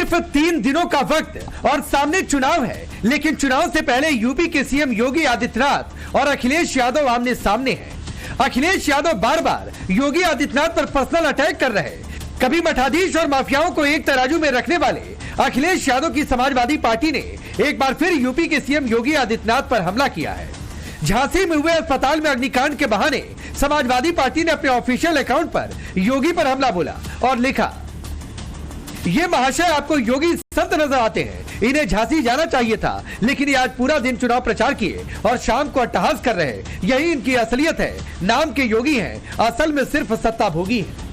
सिर्फ 3 दिनों का वक्त और सामने चुनाव है, लेकिन चुनाव से पहले यूपी के सीएम योगी आदित्यनाथ और अखिलेश यादव आमने सामने हैं। अखिलेश यादव बार बार योगी आदित्यनाथ पर पर्सनल अटैक कर रहे हैं। कभी मठाधीश और माफियाओं को एक तराजू में रखने वाले अखिलेश यादव की समाजवादी पार्टी ने एक बार फिर यूपी के सीएम योगी आदित्यनाथ पर हमला किया है। झांसी में हुए अस्पताल में अग्निकांड के बहाने समाजवादी पार्टी ने अपने ऑफिशियल अकाउंट पर योगी पर हमला बोला और लिखा, ये महाशय आपको योगी संत नजर आते हैं, इन्हें झांसी जाना चाहिए था, लेकिन ये आज पूरा दिन चुनाव प्रचार किए और शाम को अट्टहास कर रहे हैं। यही इनकी असलियत है। नाम के योगी हैं, असल में सिर्फ सत्ता भोगी हैं।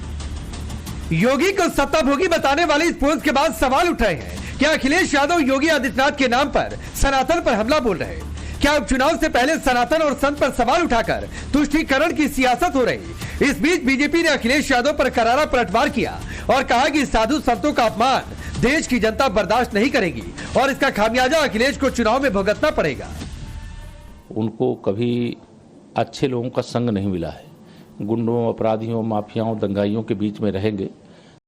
योगी को सत्ता भोगी बताने वाले इस पोस्ट के बाद सवाल उठ रहे हैं, क्या अखिलेश यादव योगी आदित्यनाथ के नाम पर सनातन पर हमला बोल रहे हैं? क्या उपचुनाव से पहले सनातन और संत पर सवाल उठाकर तुष्टीकरण की सियासत हो रही? इस बीच बीजेपी ने अखिलेश यादव पर करारा पलटवार किया और कहा कि साधु संतों का अपमान देश की जनता बर्दाश्त नहीं करेगी और इसका खामियाजा अखिलेश को चुनाव में भुगतना पड़ेगा। उनको कभी अच्छे लोगों का संग नहीं मिला है। गुंडों, अपराधियों, माफियाओं, दंगाइयों के बीच में रहेंगे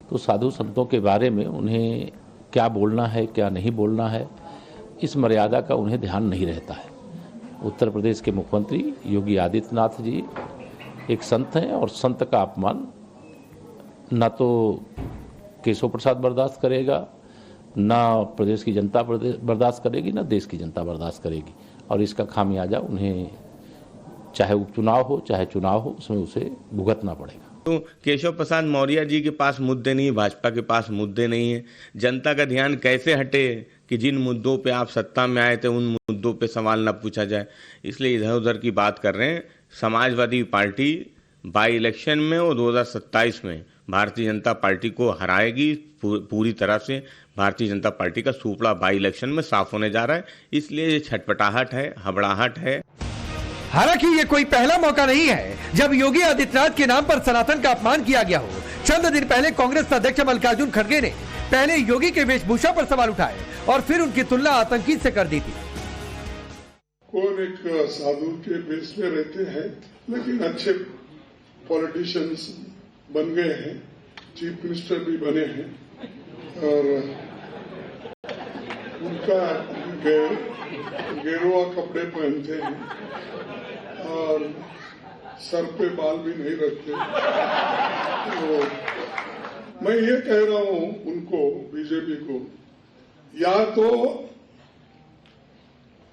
तो साधु संतों के बारे में उन्हें क्या बोलना है, क्या नहीं बोलना है, इस मर्यादा का उन्हें ध्यान नहीं रहता है। उत्तर प्रदेश के मुख्यमंत्री योगी आदित्यनाथ जी एक संत हैं और संत का अपमान ना तो केशव प्रसाद बर्दाश्त करेगा, ना प्रदेश की जनता बर्दाश्त करेगी, ना देश की जनता बर्दाश्त करेगी और इसका खामियाजा उन्हें चाहे उपचुनाव हो चाहे चुनाव हो उसमें उसे भुगतना पड़ेगा। तो केशव प्रसाद मौर्य जी के पास मुद्दे नहीं, भाजपा के पास मुद्दे नहीं है। जनता का ध्यान कैसे हटे कि जिन मुद्दों पे आप सत्ता में आए थे उन मुद्दों पे सवाल न पूछा जाए, इसलिए इधर उधर की बात कर रहे हैं। समाजवादी पार्टी बाई इलेक्शन में और 2027 में भारतीय जनता पार्टी को हराएगी पूरी तरह से। भारतीय जनता पार्टी का सूपड़ा बाई इलेक्शन में साफ होने जा रहा है, इसलिए ये छटपटाहट है, हबड़ाहट है। हालांकि ये कोई पहला मौका नहीं है जब योगी आदित्यनाथ के नाम पर सनातन का अपमान किया गया हो। चंद दिन पहले कांग्रेस अध्यक्ष मल्लिकार्जुन खड़गे ने पहले योगी के वेशभूषा पर सवाल उठाए और फिर उनकी तुलना आतंकी से कर दी थी। कौन एक साधु के वेश में रहते हैं, लेकिन अच्छे पॉलिटिशियंस बन गए हैं, चीफ मिनिस्टर भी बने हैं और उनका गेरुआ कपड़े पहनते हैं और सर पे बाल भी नहीं रखते। तो मैं ये कह रहा हूं उनको, बीजेपी को, या तो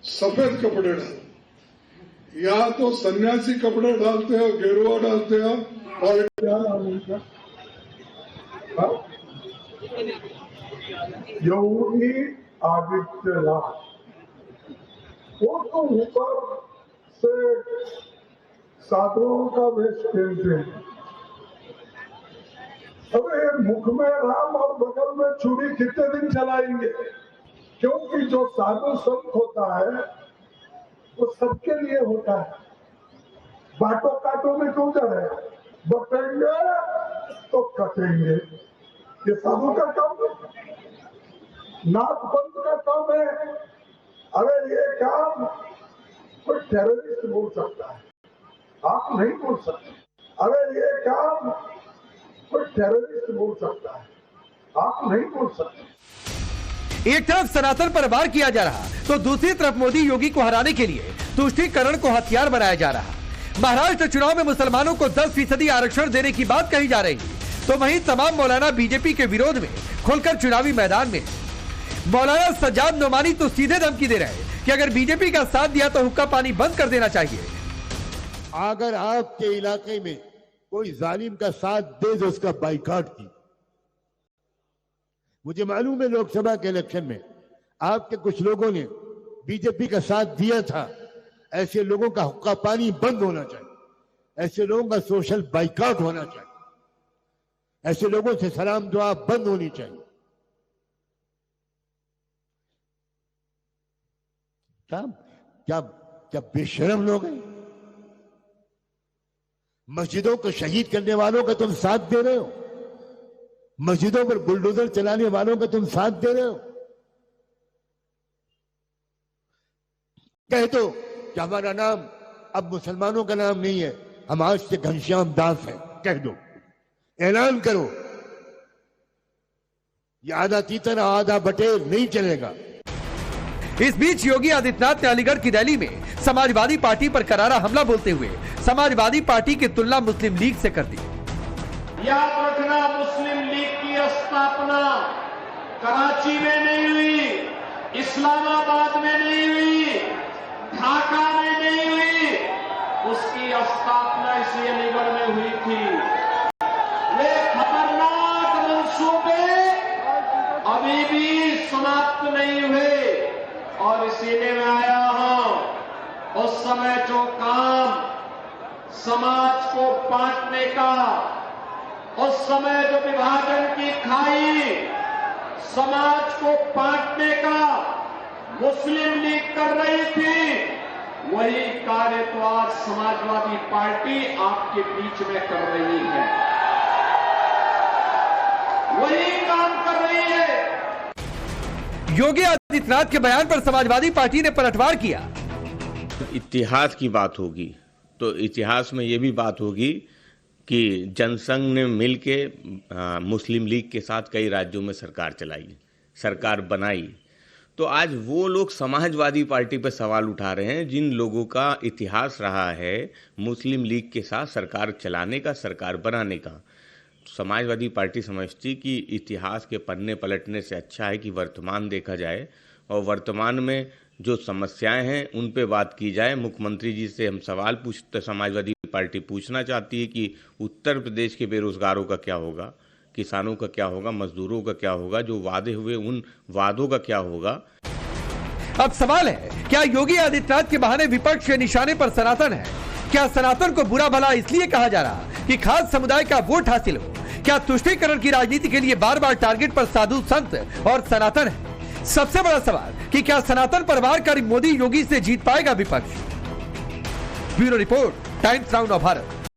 सफेद कपड़े डालो या तो सन्यासी कपड़े डालते हो, गेरुआ डालते हो और क्या नाम उनका, योगी आदित्यनाथ, वो तो ऊपर से साधुओं का वेश पहनते हैं। अबे मुख में राम और बगल में छुरी कितने दिन चलाएंगे? क्योंकि जो साधु संत होता है वो सबके लिए होता है। बाटो काटो में क्यों जा रहे, बटेंगे तो कटेंगे, ये साधु का काम है, नाथ पंथ का काम है। अरे ये काम कोई टेररिस्ट बोल सकता है, आप नहीं बोल सकते। अरे ये काम कोई टेररिस्ट बोल सकता है, आप नहीं बोल सकते। एक तरफ सनातन पर वार किया जा रहा तो दूसरी तरफ मोदी योगी को हराने के लिए तुष्टीकरण को हथियार बनाया जा रहा। महाराष्ट्र चुनाव में मुसलमानों को 10% आरक्षण देने की बात कही जा रही, तो वहीं तमाम मौलाना बीजेपी के विरोध में खुलकर चुनावी मैदान में। मौलाना सज्जाद नोमानी तो सीधे धमकी दे रहे कि अगर बीजेपी का साथ दिया तो हुक्का पानी बंद कर देना चाहिए। अगर आपके इलाके में कोई जालिम का साथ दे तो उसका बाइकआउट की। मुझे मालूम है लोकसभा के इलेक्शन में आपके कुछ लोगों ने बीजेपी का साथ दिया था। ऐसे लोगों का हुक्का पानी बंद होना चाहिए, ऐसे लोगों का सोशल बाइकआउट होना चाहिए, ऐसे लोगों से सलाम दुआ बंद होनी चाहिए। क्या क्या बेशरम लोग हैं। मस्जिदों को शहीद करने वालों का तुम साथ दे रहे हो, मस्जिदों पर बुलडोजर चलाने वालों का तुम साथ दे रहे हो। कह दो कि हमारा नाम अब मुसलमानों का नाम नहीं है, हम आज से घनश्याम दास हैं, कह दो, ऐलान करो। ये आधा तीतर आधा बटेर नहीं चलेगा। इस बीच योगी आदित्यनाथ ने अलीगढ़ की रैली में समाजवादी पार्टी पर करारा हमला बोलते हुए समाजवादी पार्टी की तुलना मुस्लिम लीग से कर दी। याद रखना, मुस्लिम लीग की स्थापना कराची में नहीं हुई, इस्लामाबाद में नहीं हुई, ढाका में नहीं हुई, उसकी स्थापना इसी अलीगढ़ में हुई थी। वे खतरनाक मंसूबे अभी भी समाप्त नहीं हुए और इसीलिए मैं आया हूं। उस समय जो काम समाज को बांटने का, उस समय जो विभाजन की खाई समाज को बांटने का मुस्लिम लीग कर रही थी, वही कार्य तो आज समाजवादी पार्टी आपके बीच में कर रही है, वही काम कर रही है। योगी आदित्यनाथ के बयान पर समाजवादी पार्टी ने पलटवार किया। इतिहास की बात होगी तो इतिहास में ये भी बात होगी कि जनसंघ ने मिलके मुस्लिम लीग के साथ कई राज्यों में सरकार चलाई, सरकार बनाई। तो आज वो लोग समाजवादी पार्टी पर सवाल उठा रहे हैं जिन लोगों का इतिहास रहा है मुस्लिम लीग के साथ सरकार चलाने का, सरकार बनाने का। समाजवादी पार्टी समझती कि इतिहास के पन्ने पलटने से अच्छा है कि वर्तमान देखा जाए और वर्तमान में जो समस्याएं हैं उन पे बात की जाए। मुख्यमंत्री जी से हम सवाल पूछते, समाजवादी पार्टी पूछना चाहती है कि उत्तर प्रदेश के बेरोजगारों का क्या होगा, किसानों का क्या होगा, मजदूरों का क्या होगा, जो वादे हुए उन वादों का क्या होगा। अब सवाल है, क्या योगी आदित्यनाथ के बहाने विपक्ष के निशाने पर सनातन है? क्या सनातन को बुरा भला इसलिए कहा जा रहा कि खास समुदाय का वोट हासिल हो? क्या तुष्टीकरण की राजनीति के लिए बार बार टारगेट पर साधु संत और सनातन है? सबसे बड़ा सवाल कि क्या सनातन परिवार का मोदी योगी से जीत पाएगा विपक्ष? Bureau report, times now Bharat.